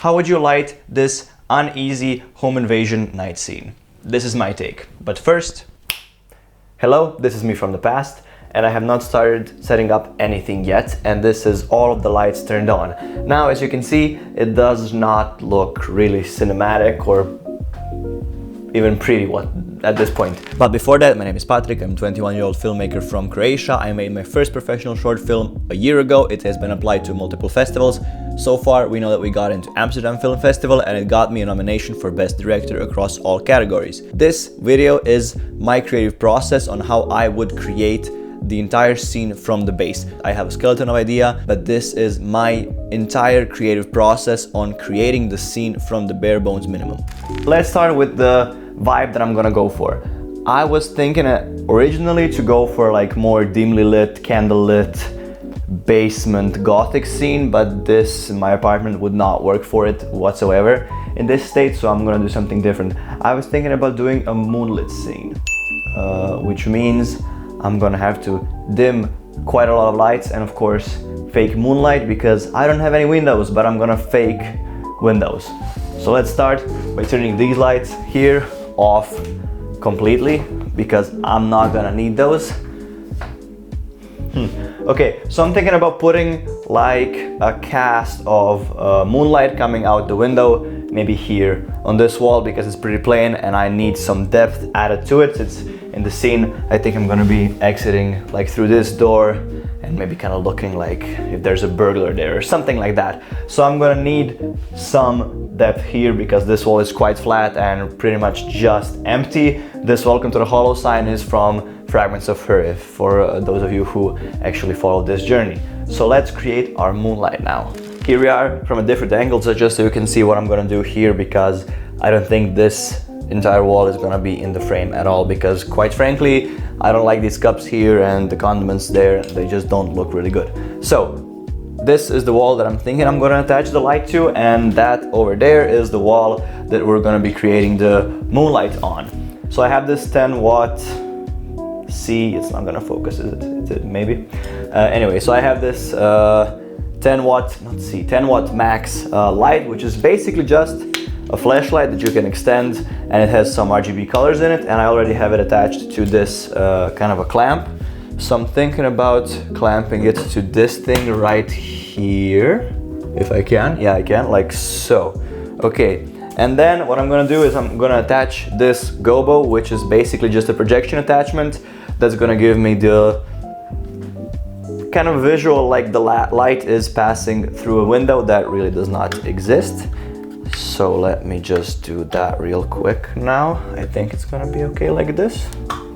how would you light this uneasy home invasion night scene? This is my take. But first, hello, this is me from the past, and I have not started setting up anything yet, and this is all of the lights turned on. Now, as you can see, it does not look really cinematic or even pretty at this point. But before that, my name is Patrick, I'm a 21-year-old filmmaker from Croatia. I made my first professional short film a year ago. It has been applied to multiple festivals. So far, we know that we got into Amsterdam Film Festival and it got me a nomination for Best Director across all categories. This video is my creative process on how I would create the entire scene from the base. I have a skeleton of idea, but this is my entire creative process on creating the scene from the bare bones minimum. Let's start with the vibe that I'm gonna go for. I was thinking originally to go for like more dimly lit, candlelit, basement gothic scene, but this, my apartment, would not work for it whatsoever in this state, so I'm gonna do something different. I was thinking about doing a moonlit scene, which means I'm gonna have to dim quite a lot of lights and of course fake moonlight, because I don't have any windows, but I'm gonna fake windows. So let's start by turning these lights here off completely, because I'm not gonna need those. Okay, so I'm thinking about putting like a cast of moonlight coming out the window, maybe here on this wall, because it's pretty plain and I need some depth added to it. It's in the scene. I think I'm gonna be exiting like through this door and maybe kind of looking like if there's a burglar there or something like that. So I'm gonna need some depth here because this wall is quite flat and pretty much just empty. This welcome to the hollow sign is from Fragments of Her, for those of you who actually follow this journey. So let's create our moonlight now. Here we are from a different angle, so just so you can see what I'm gonna do here, because I don't think this entire wall is gonna be in the frame at all, because quite frankly, I don't like these cups here and the condiments there, they just don't look really good. So this is the wall that I'm thinking I'm gonna attach the light to, and that over there is the wall that we're gonna be creating the moonlight on. So I have this 10 watt, it's not gonna focus, is it? Maybe. Anyway, so I have this 10 watt max light, which is basically just a flashlight that you can extend, and it has some RGB colors in it, and I already have it attached to this kind of a clamp. So I'm thinking about clamping it to this thing right here, if I can. Yeah, I can, like so. Okay, and then what I'm gonna do is I'm gonna attach this gobo, which is basically just a projection attachment that's gonna give me the kind of visual like the light is passing through a window that really does not exist. So let me just do that real quick now. I think it's gonna be okay like this.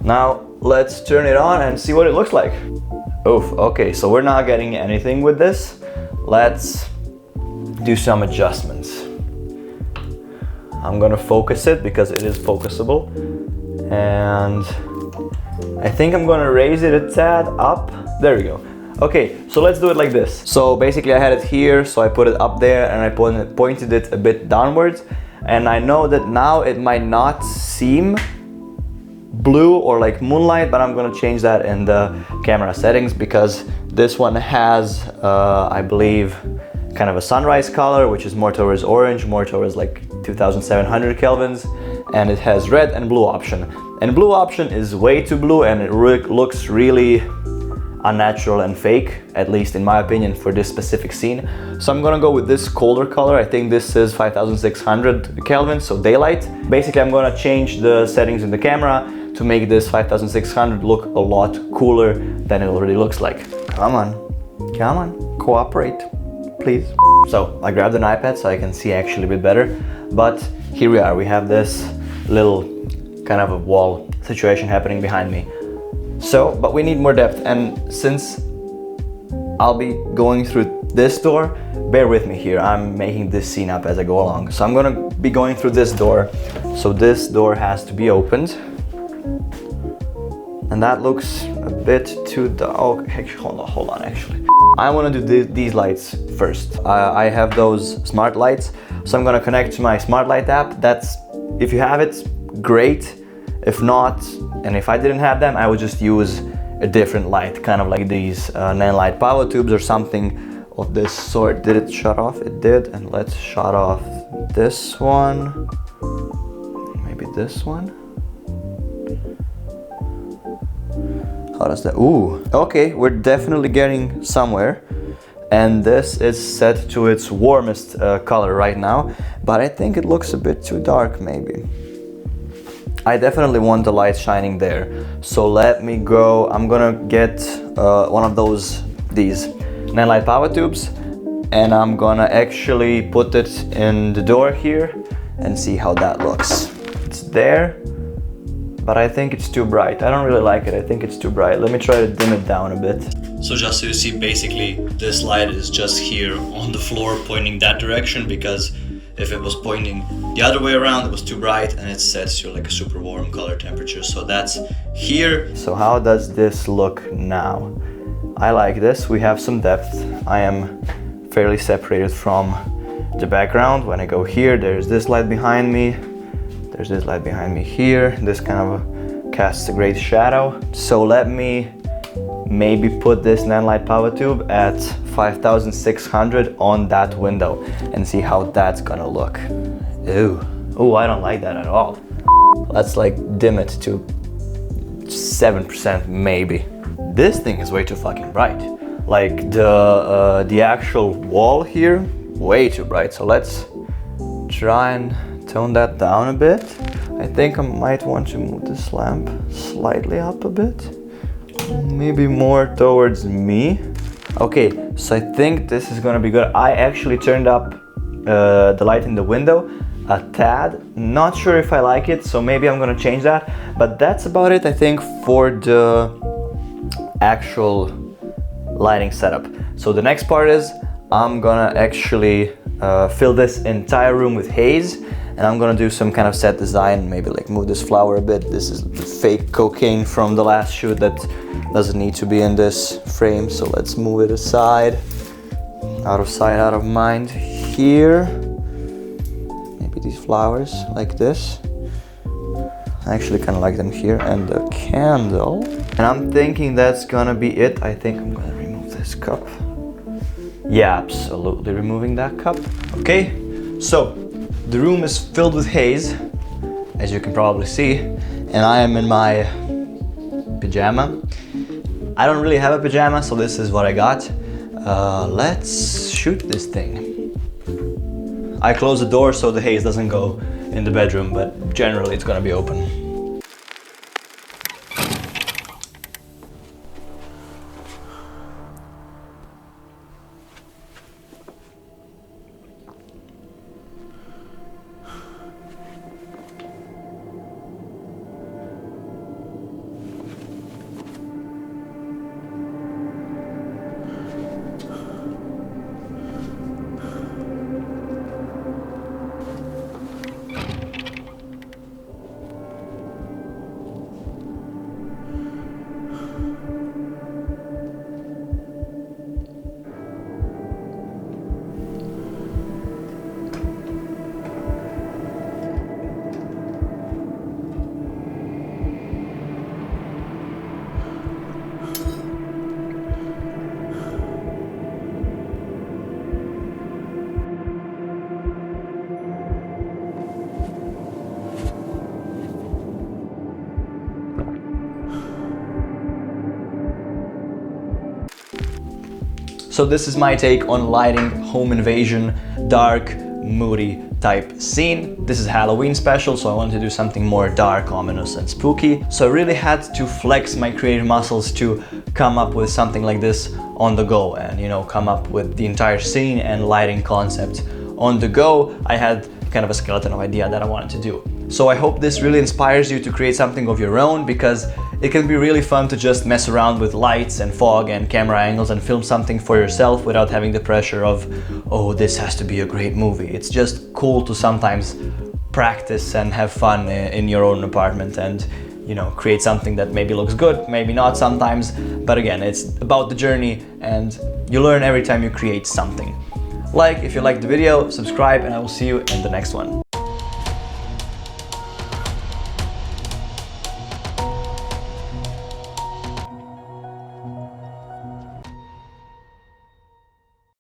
Now let's turn it on and see what it looks like. Oof, okay, so we're not getting anything with this. Let's do some adjustments. I'm gonna focus it because it is focusable. And I think I'm gonna raise it a tad up. There we go. Okay, so let's do it like this. So basically I had it here, so I put it up there and I pointed it a bit downwards. And I know that now it might not seem blue or like moonlight, but I'm gonna change that in the camera settings, because this one has, I believe, kind of a sunrise color, which is more towards orange, more towards like 2700 kelvins, and it has red and blue option. And blue option is way too blue, and it looks really unnatural and fake, at least in my opinion, for this specific scene. So I'm gonna go with this colder color. I think this is 5600 Kelvin, so daylight. Basically, I'm gonna change the settings in the camera to make this 5600 look a lot cooler than it already looks like. Come on, cooperate, please. So I grabbed an iPad so I can see actually a bit better, but here we are. We have this little kind of a wall situation happening behind me. So, but we need more depth, and since I'll be going through this door, bear with me here, I'm making this scene up as I go along. So I'm gonna be going through this door, so this door has to be opened. And that looks a bit too dark. Oh, hold on, actually. I wanna do these lights first. I have those smart lights, so I'm gonna connect to my smart light app. That's, if you have it, great. If not, and if I didn't have them, I would just use a different light, kind of like these nanlite pavotubes or something, of this sort. Did it shut off? It did. And let's shut off this one. Maybe this one. How does that? Ooh, okay, we're definitely getting somewhere. And this is set to its warmest color right now, but I think it looks a bit too dark maybe. I definitely want the light shining there. So let me go, I'm gonna get one of these nanlite pavotubes, and I'm gonna actually put it in the door here and see how that looks. It's there. But I think it's too bright. I don't really like it. I think it's too bright. Let me try to dim it down a bit. So just so you see, basically this light is just here on the floor pointing that direction, because if it was pointing the other way around, it was too bright and it sets you like a super warm color temperature. So that's here. So how does this look now? I like this. We have some depth. I am fairly separated from the background. When I go here, there's this light behind me. There's this light behind me here. This kind of casts a great shadow. So let me maybe put this nanlite pavotube at 5600 on that window and see how that's gonna look. Ew. Oh, I don't like that at all. Let's like dim it to 7% maybe. This thing is way too fucking bright. Like the actual wall here, way too bright. So let's try and tone that down a bit. I think I might want to move this lamp slightly up a bit. Maybe more towards me. Okay, so I think this is gonna be good. I actually turned up the light in the window a tad. Not sure if I like it, so maybe I'm gonna change that. But that's about it, I think, for the actual lighting setup. So the next part is I'm gonna actually fill this entire room with haze. And I'm gonna do some kind of set design, maybe like move this flower a bit. This is the fake cocaine from the last shoot that doesn't need to be in this frame. So let's move it aside. Out of sight, out of mind. Here, maybe these flowers like this. I actually kind of like them here. And the candle. And I'm thinking that's gonna be it. I think I'm gonna remove this cup. Yeah, absolutely removing that cup. Okay, so the room is filled with haze, as you can probably see, and I am in my pajama. I don't really have a pajama, so this is what I got. Let's shoot this thing. I close the door so the haze doesn't go in the bedroom, but generally it's gonna be open. So this is my take on lighting home invasion, dark, moody type scene. This is a Halloween special, so I wanted to do something more dark, ominous and spooky. So I really had to flex my creative muscles to come up with something like this on the go and, you know, come up with the entire scene and lighting concept on the go. I had kind of a skeleton of idea that I wanted to do. So I hope this really inspires you to create something of your own, because it can be really fun to just mess around with lights and fog and camera angles and film something for yourself without having the pressure of, oh, this has to be a great movie. It's just cool to sometimes practice and have fun in your own apartment and, you know, create something that maybe looks good, maybe not sometimes, but again, it's about the journey and you learn every time you create something. Like if you liked the video, subscribe, and I will see you in the next one.